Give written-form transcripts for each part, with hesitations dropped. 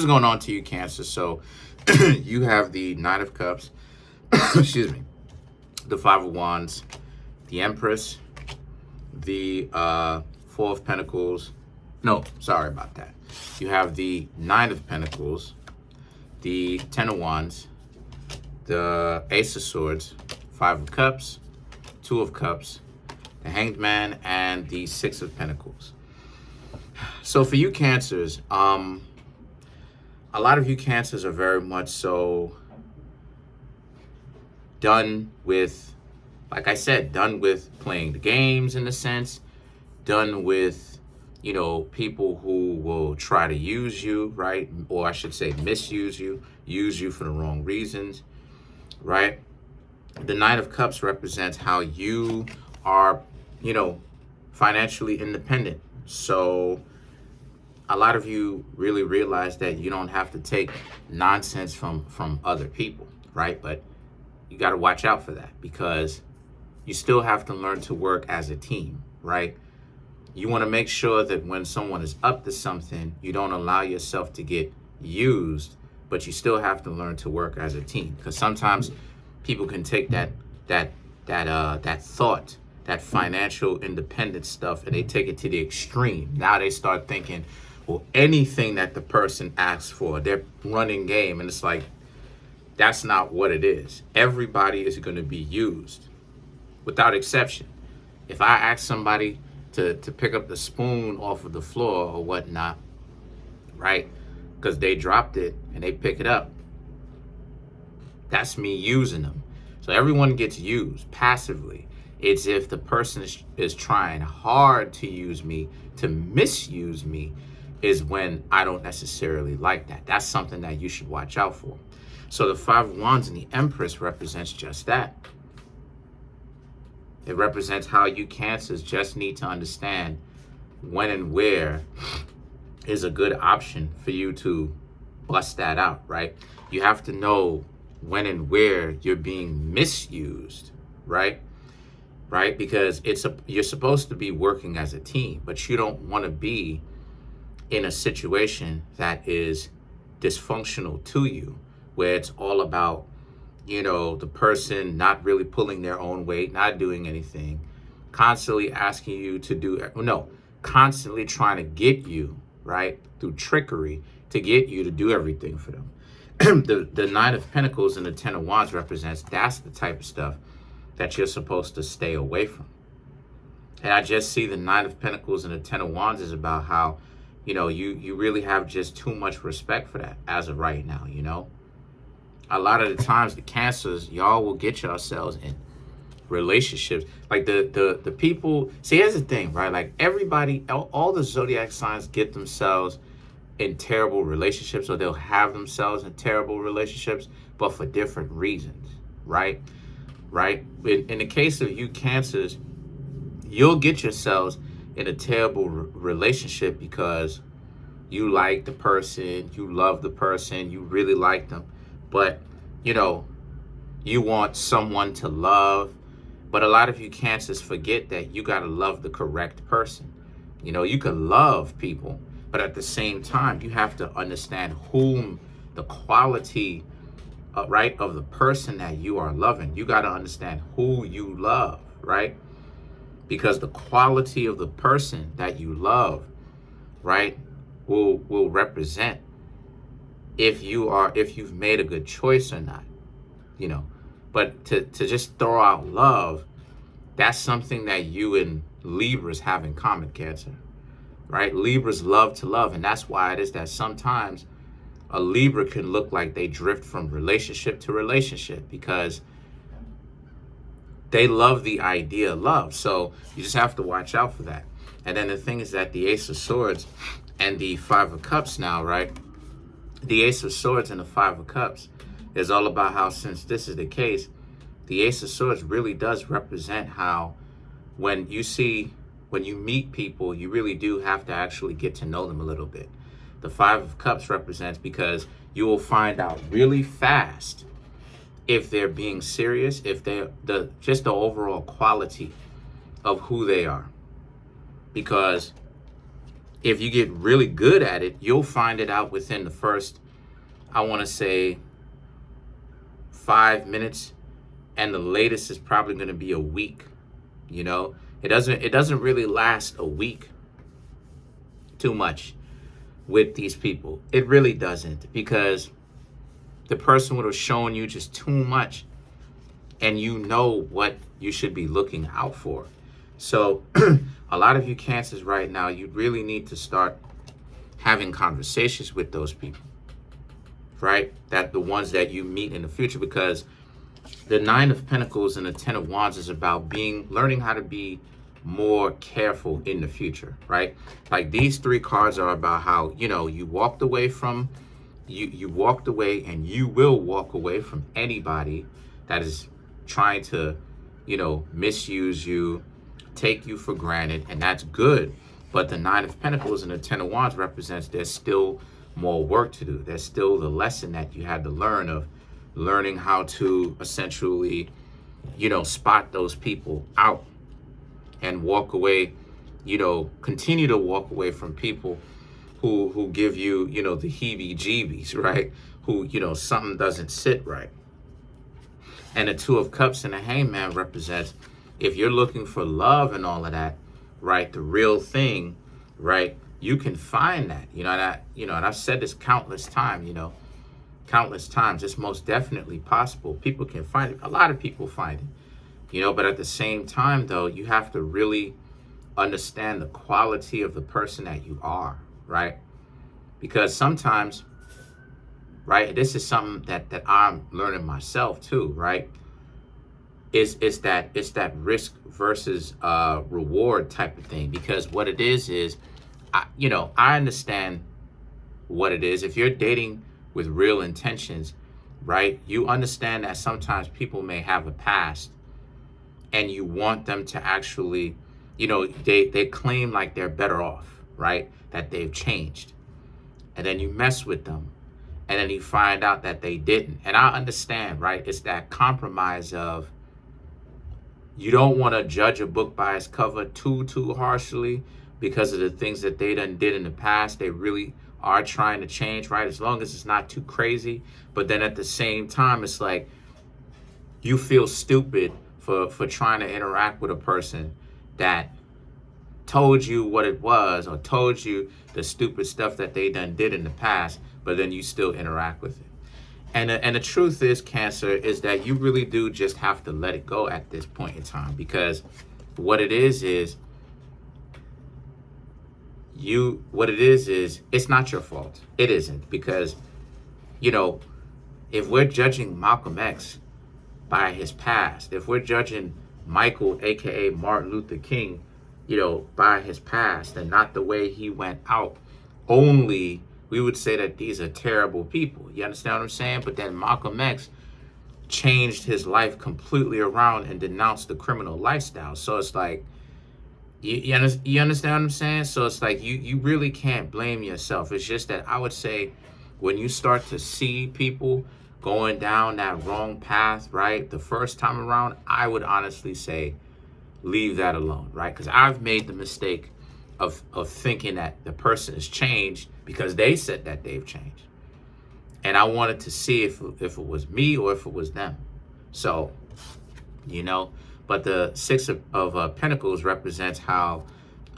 What's going on to you, Cancer? So you have the Nine of Cups, excuse me, the Five of Wands, the Empress, the Four of Pentacles. No, sorry about that. You have the Nine of Pentacles, the Ten of Wands, the Ace of Swords, Five of Cups, Two of Cups, the Hanged Man, and the Six of Pentacles. So for you Cancers, a lot of you Cancers are very much so done with, like I said, done with playing the games in a sense, done with, people who will try to use you, right? Or I should say misuse you, use you for the wrong reasons, right? The Nine of Cups represents how you are, financially independent. So a lot of you really realize that you don't have to take nonsense from other people, right? But you got to watch out for that because you still have to learn to work as a team, right? You want to make sure that when someone is up to something, you don't allow yourself to get used, but you still have to learn to work as a team because sometimes people can take that thought, that financial independence stuff, and they take it to the extreme. Now they start thinking, well, anything that the person asks for, they're running game. And it's like, that's not what it is. Everybody is going to be used without exception. If I ask somebody to pick up the spoon off of the floor or whatnot, right? Because they dropped it and they pick it up. That's me using them. So everyone gets used passively. It's if the person is trying hard to use me, to misuse me, is when I don't necessarily like that. That's something that you should watch out for. So the Five of Wands and the Empress represents just that. It represents how you Cancers just need to understand when and where is a good option for you to bust that out, right? You have to know when and where you're being misused, right? Right? Because you're supposed to be working as a team, but you don't want to be in a situation that is dysfunctional to you, where it's all about, the person not really pulling their own weight, not doing anything, constantly asking you to do, constantly trying to get you, right, through trickery to get you to do everything for them. The Nine of Pentacles and the Ten of Wands represents that's the type of stuff that you're supposed to stay away from. And I just see the Nine of Pentacles and the Ten of Wands is about how, you really have just too much respect for that as of right now, A lot of the times the Cancers, y'all will get yourselves in relationships. Like the people, see, here's the thing, right? Like everybody, all the zodiac signs get themselves in terrible relationships, or they'll have themselves in terrible relationships, but for different reasons, right? Right? In the case of you Cancers, you'll get yourselves in a terrible relationship because you like the person, you love the person, you really like them, but you want someone to love. But a lot of you Cancers forget that you got to love the correct person. You can love people, but at the same time, you have to understand whom the quality right, of the person that you are loving. You got to understand who you love, right? Because the quality of the person that you love, right, will represent if you've made a good choice or not, But to just throw out love, that's something that you and Libras have in common, Cancer, right? Libras love to love, and that's why it is that sometimes a Libra can look like they drift from relationship to relationship because they love the idea of love. So you just have to watch out for that. And then the thing is that the Ace of Swords and the Five of Cups now, right? The Ace of Swords and the Five of Cups is all about how, since this is the case, the Ace of Swords really does represent how when you meet people, you really do have to actually get to know them a little bit. The Five of Cups represents because you will find out really fast if they're being serious, if they're just the overall quality of who they are. Because if you get really good at it, you'll find it out within the first, I want to say, 5 minutes, and the latest is probably going to be a week. You know, it doesn't really last a week too much with these people. It really doesn't, because the person would have shown you just too much, and you know what you should be looking out for. So a lot of you Cancers right now, you really need to start having conversations with those people, right? That the ones that you meet in the future, because the Nine of Pentacles and the Ten of Wands is about learning how to be more careful in the future, right? Like these three cards are about how, you walked away from, you walked away, and you will walk away from anybody that is trying to, misuse you, take you for granted, and that's good. But the Nine of Pentacles and the Ten of Wands represents there's still more work to do. There's still the lesson that you had to learn of learning how to essentially, spot those people out and walk away, continue to walk away from people who give you, the heebie-jeebies, right? Who, something doesn't sit right. And the Two of Cups and the Hangman represents, if you're looking for love and all of that, right, the real thing, right, you can find that, and I've said this countless times, it's most definitely possible. People can find it. A lot of people find it, but at the same time, though, you have to really understand the quality of the person that you are, right? Because sometimes, right, this is something that I'm learning myself too, right? It's that risk versus reward type of thing. Because what it is I understand what it is. If you're dating with real intentions, right, you understand that sometimes people may have a past, and you want them to actually, they claim like they're better off, right, that they've changed, and then you mess with them, and then you find out that they didn't. And I understand, right, it's that compromise of, you don't want to judge a book by its cover too harshly, because of the things that they done did in the past. They really are trying to change, right? As long as it's not too crazy. But then at the same time, it's like you feel stupid for trying to interact with a person that told you what it was, or told you the stupid stuff that they done did in the past, but then you still interact with it. And the truth is, Cancer, is that you really do just have to let it go at this point in time, because what it is it's not your fault. It isn't, because, if we're judging Malcolm X by his past, if we're judging Michael, aka Martin Luther King, by his past and not the way he went out, only we would say that these are terrible people. You understand what I'm saying? But then Malcolm X changed his life completely around and denounced the criminal lifestyle. So it's like, you understand what I'm saying? So it's like you really can't blame yourself. It's just that I would say, when you start to see people going down that wrong path, right, the first time around, I would honestly say leave that alone, right? Because I've made the mistake of thinking that the person has changed because they said that they've changed. And I wanted to see if it was me or if it was them. So, but the Six of Pentacles represents how,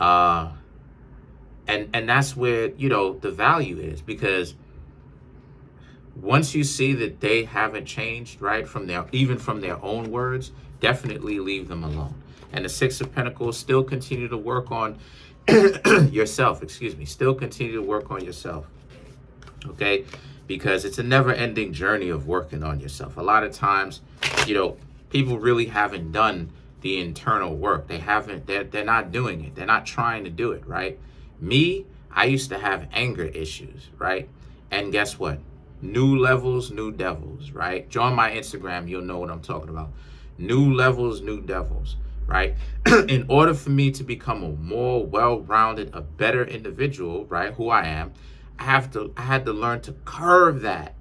and that's where, the value is. Because once you see that they haven't changed, right, even from their own words, definitely leave them alone. And the Six of Pentacles, still continue to work on yourself, still continue to work on yourself, okay? Because it's a never-ending journey of working on yourself. A lot of times, people really haven't done the internal work. They're not doing it. They're not trying to do it, right? Me, I used to have anger issues, right? And guess what? New levels, new devils, right? Join my Instagram, you'll know what I'm talking about. New levels, new devils, right? In order for me to become a more well-rounded, a better individual, right, who I am, I had to learn to curve that.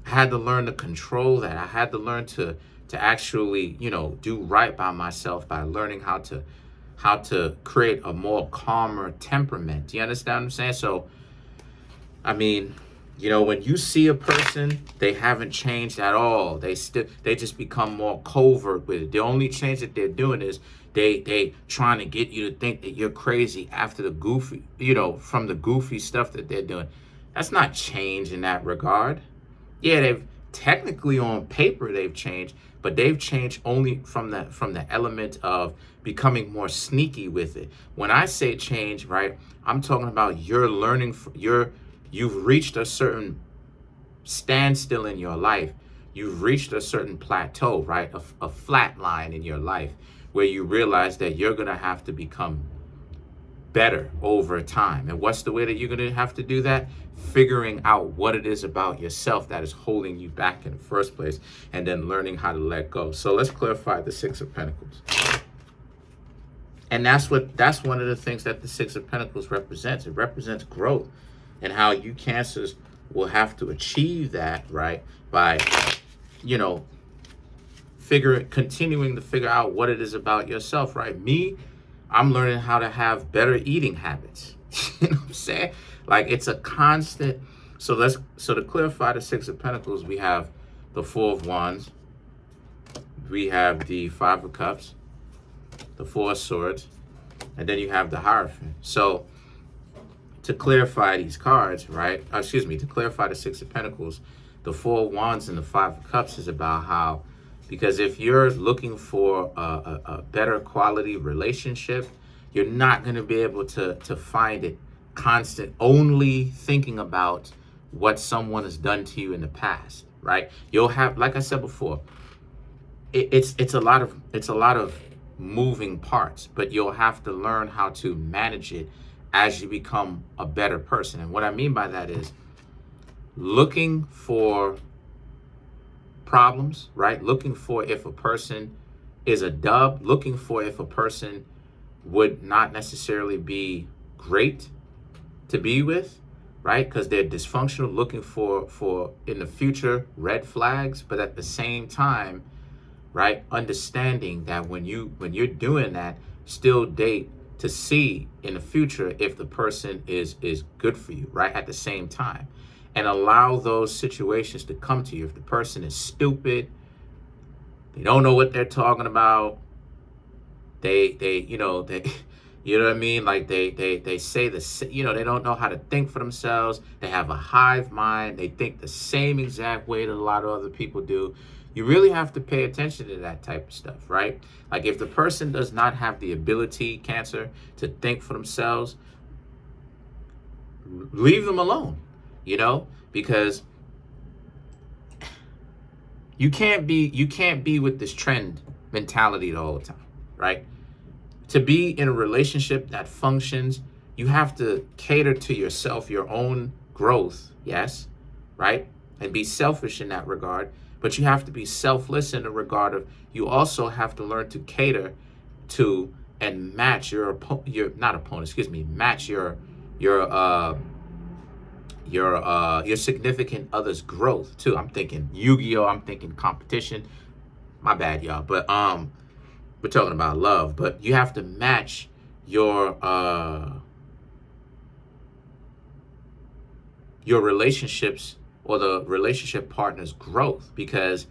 I had to learn to control that. I had to learn to actually, do right by myself by learning how to how to create a more calmer temperament. Do you understand what I'm saying? So, I mean, you know, when you see a person, they haven't changed at all. They just become more covert with it. The only change that they're doing is they trying to get you to think that you're crazy after the goofy, you know, from the goofy stuff that they're doing. That's not change in that regard. Yeah, they've technically on paper they've changed, but they've changed only from the element of becoming more sneaky with it. When I say change, right, I'm talking about you're learning, you've reached a certain standstill in your life. You've reached a certain plateau, right? A flat line in your life where you realize that you're going to have to become better over time. And what's the way that you're going to have to do that? Figuring out what it is about yourself that is holding you back in the first place, and then learning how to let go. So let's clarify the Six of Pentacles. And that's one of the things that the Six of Pentacles represents. It represents growth, and how you Cancers will have to achieve that, right? By, you know, continuing to figure out what it is about yourself, right? Me, I'm learning how to have better eating habits. You know what I'm saying? Like, it's a constant. So to clarify the Six of Pentacles, we have the Four of Wands, we have the Five of Cups, the Four of Swords, and then you have the Hierophant. So to clarify these cards, right? To clarify the Six of Pentacles, the Four of Wands and the Five of Cups is about how, because if you're looking for a better quality relationship, you're not going to be able to find it constant, only thinking about what someone has done to you in the past, right? You'll have, like I said before, it's a lot of moving parts, but you'll have to learn how to manage it as you become a better person. And what I mean by that is looking for problems, right? Looking for if a person is a dub, looking for if a person would not necessarily be great to be with, right? Because they're dysfunctional, looking for in the future red flags, but at the same time, right, understanding that when you're doing that, still date to see in the future if the person is good for you, right? At the same time, and allow those situations to come to you. If the person is stupid, they don't know what they're talking about, they you know what I mean? Like they say they don't know how to think for themselves. They have a hive mind. They think the same exact way that a lot of other people do. You really have to pay attention to that type of stuff, right? Like, if the person does not have the ability, Cancer, to think for themselves, leave them alone, you know, because you can't be with this trend mentality the whole time, right? To be in a relationship that functions, you have to cater to yourself, your own growth, yes, right? And be selfish in that regard. But you have to be selfless in the regard of, you also have to learn to cater to and match match your significant other's growth too. I'm thinking Yu-Gi-Oh, I'm thinking competition. My bad, y'all. But we're talking about love, but you have to match your relationships or the relationship partner's growth, because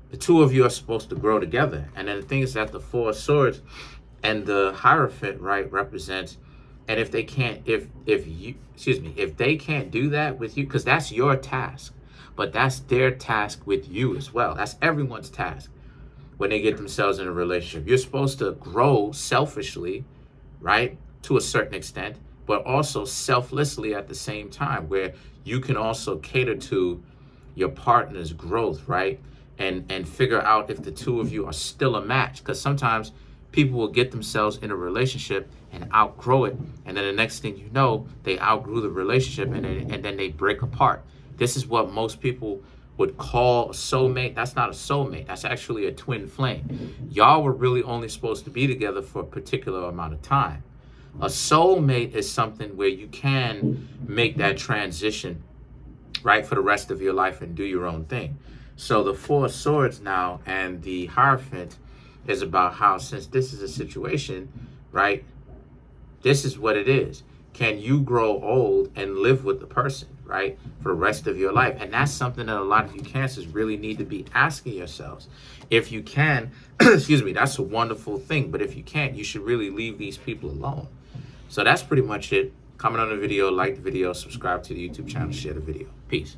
the two of you are supposed to grow together. And then the thing is that the Four of Swords and the Hierophant, right, represents, and if they can't do that with you, because that's your task, but that's their task with you as well. That's everyone's task when they get themselves in a relationship. You're supposed to grow selfishly, right, to a certain extent, but also selflessly at the same time, where you can also cater to your partner's growth, right? And figure out if the two of you are still a match. Because sometimes people will get themselves in a relationship and outgrow it. And then the next thing you know, they outgrew the relationship and then they break apart. This is what most people would call a soulmate. That's not a soulmate. That's actually a twin flame. Y'all were really only supposed to be together for a particular amount of time. A soulmate is something where you can make that transition, right, for the rest of your life and do your own thing. So the Four of Swords now and the Hierophant is about how, since this is a situation, right, this is what it is. Can you grow old and live with the person, right, for the rest of your life? And that's something that a lot of you Cancers really need to be asking yourselves. If you can, excuse me, that's a wonderful thing. But if you can't, you should really leave these people alone. So that's pretty much it. Comment on the video, like the video, subscribe to the YouTube channel, share the video. Peace.